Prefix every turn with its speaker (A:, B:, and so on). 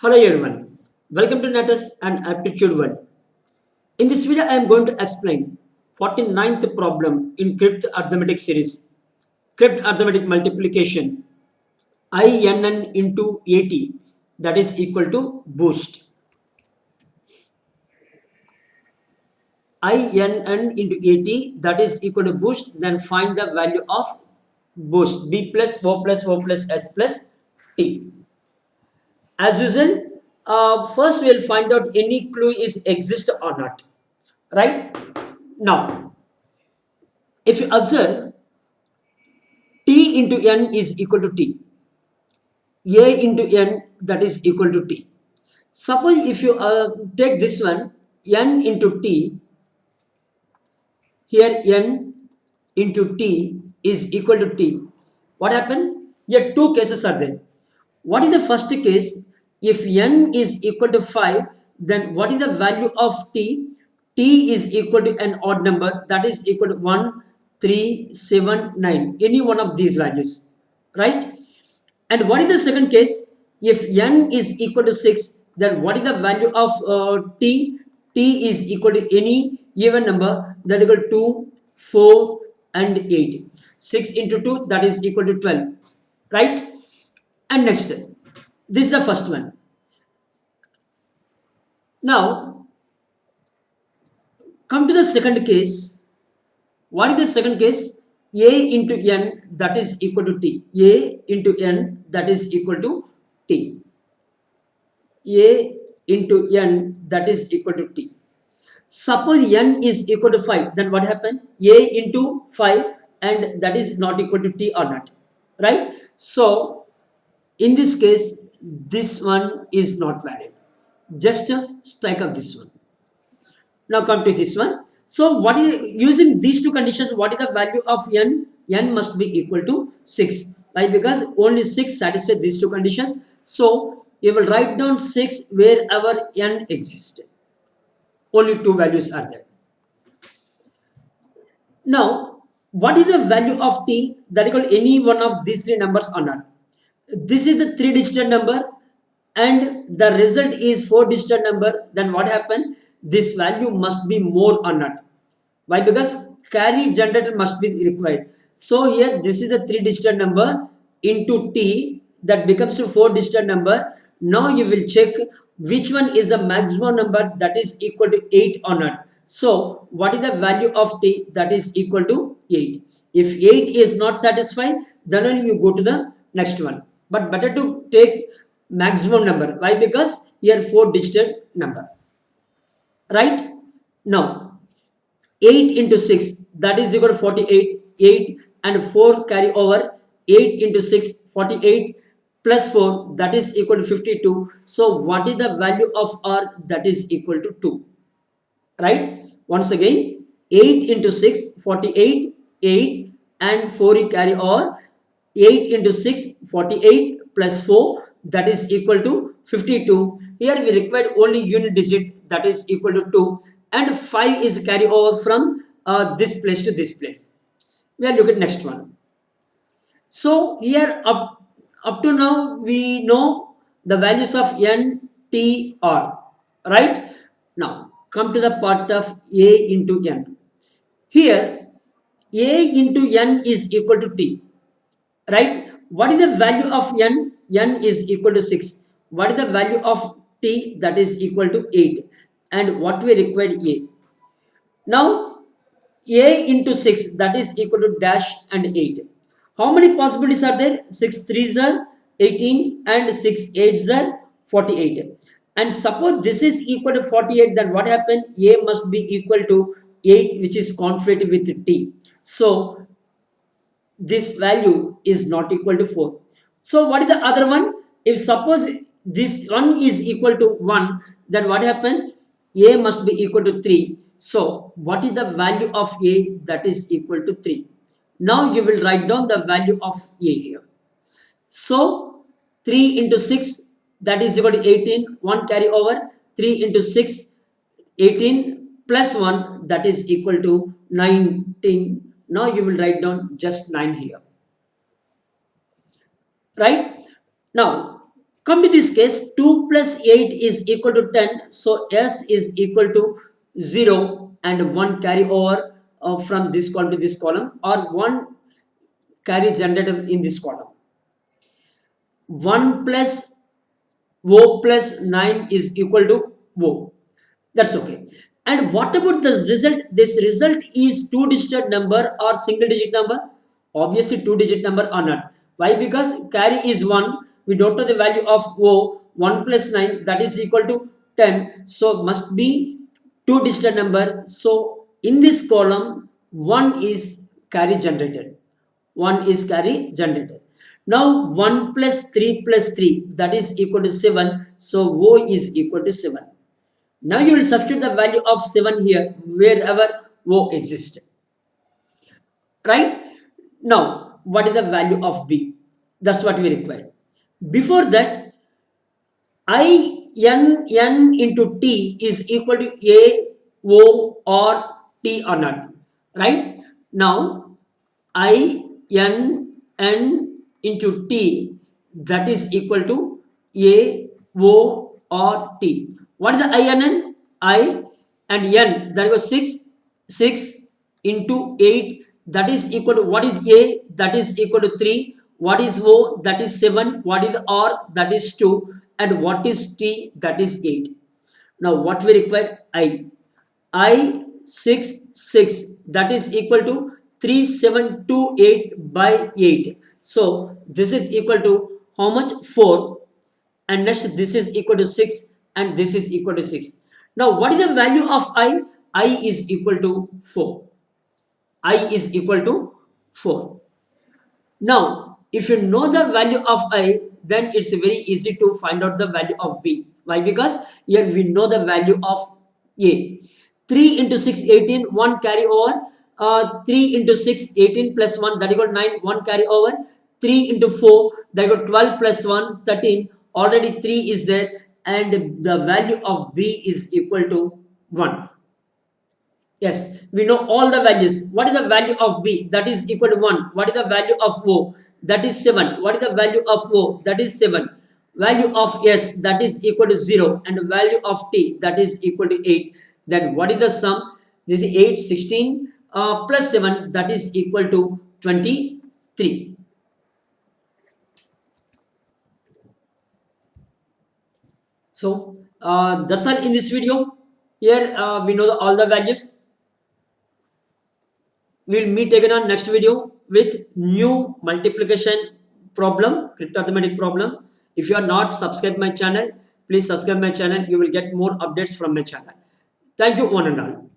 A: Hello everyone, welcome to NATUS and Aptitude 1. In this video, I am going to explain 49th problem in Cryptarithmetic series, Cryptarithmetic Multiplication, INN into AT, that is equal to boost. INN into AT, that is equal to boost, then find the value of boost, B plus O plus O plus S plus T. As usual, first we'll find out any clue is exist or not. Right? Now, if you observe, T into N is equal to T. A into N, that is equal to T. Suppose if you take this one, N into T, here N into T is equal to T. What happened? Here two cases are there. What is the first case? If N is equal to 5, then what is the value of T? T is equal to an odd number, that is equal to 1, 3, 7, 9. Any one of these values. Right? And what is the second case? If N is equal to 6, then what is the value of T? T is equal to any even number, that is equal to 2, 4 and 8. 6 into 2, that is equal to 12. Right? And next, this is the first one. Now, come to the second case. What is the second case? A into N, that is equal to T. A into N, that is equal to T. A into N, that is equal to T. Suppose N is equal to 5, then what happened? A into 5, and that is not equal to T or not. Right? So, in this case, this one is not valid. Just strike up this one. Now come to this one. So what is, using these two conditions, what is the value of N? N must be equal to 6. Why? Because only 6 satisfy these two conditions. So you will write down 6 wherever N exists. Only two values are there. Now, what is the value of T? That equal any one of these three numbers or not? This is the 3-digit number and the result is 4-digit number. Then what happened? This value must be more or not. Why? Because carry generator must be required. So here this is a 3-digit number into T, that becomes a 4-digit number. Now you will check which one is the maximum number, that is equal to 8 or not. So what is the value of T? That is equal to 8. If 8 is not satisfied, then only you go to the next one. But better to take maximum number. Why? Because here 4-digit number. Right? Now 8 into 6, that is equal to 48. 8 and 4 carry over. 8 into 6, 48 plus 4, that is equal to 52. So what is the value of R? That is equal to 2. Right? Once again, 8 into 6, 48, 8 and 4 carry over. 8 into 6, 48 plus 4, that is equal to 52. Here we require only unit digit, that is equal to 2, and 5 is carry over from this place to this place. We are looking at next one. So here up to now we know the values of N, T, R. Right? Now come to the part of A into N. Here A into N is equal to T. Right? What is the value of N? N is equal to 6. What is the value of T? That is equal to 8. And what we require A. Now, A into 6, that is equal to dash and 8. How many possibilities are there? 6 3s are 18 and 6 8s are 48. And suppose this is equal to 48, then what happened? A must be equal to 8, which is conflict with T. So, this value is not equal to 4. So what is the other one? If suppose this one is equal to 1, then what happened? A must be equal to 3. So what is the value of A? That is equal to 3. Now you will write down the value of A here. So 3 into 6, that is equal to 18. 1 carry over. 3 into 6, 18 plus 1, that is equal to 19. Now you will write down just 9 here. Right? Now, Come to this case, 2 plus 8 is equal to 10. So S is equal to 0 and 1 carry over from this column to this column, or 1 carry generated in this column. 1 plus O plus 9 is equal to O. That's okay. And what about the result? This result is two-digit number or single-digit number? Obviously, two-digit number or not. Why? Because carry is 1. We don't know the value of O. 1 plus 9, that is equal to 10. So, must be two-digit number. So, in this column, 1 is carry generated. 1 is carry generated. Now 1 plus 3 that is equal to 7. So O is equal to 7. Now you will substitute the value of 7 here wherever O exists. Right? Now what is the value of B? That's what we require. Before that, INN into T is equal to A, O or T or not. Right? Now INN into T, that is equal to A, O or T. What is the INN? I and N, that is 6 into 8, that is equal to, what is A? That is equal to 3. What is O? That is 7. What is R? That is 2. And what is T? That is 8. Now what we require? I 6 that is equal to 3728 by 8. So this is equal to how much? 4. And next this is equal to 6 and this is equal to 6. Now what is the value of I? I is equal to 4. I is equal to 4. Now if you know the value of I, then it's very easy to find out the value of B. Why? Because here we know the value of A. 3 into 6, 18, 1 carry over. 3 into 6, 18 plus 1, that equal 9, 1 carry over. 3 into 4, that equal 12 plus 1, 13. Already 3 is there and the value of B is equal to 1. Yes, we know all the values. What is the value of B? That is equal to 1. What is the value of O? That is 7. What is the value of O? That is 7. Value of S, that is equal to 0. And the value of T, that is equal to 8. Then what is the sum? This is 8, 16 plus 7, that is equal to 23. So that's all in this video. Here we know all the values. We'll meet again on next video with new multiplication problem, cryptarithmetic problem. If you are not subscribed my channel, please subscribe my channel. You will get more updates from my channel. Thank you one and all.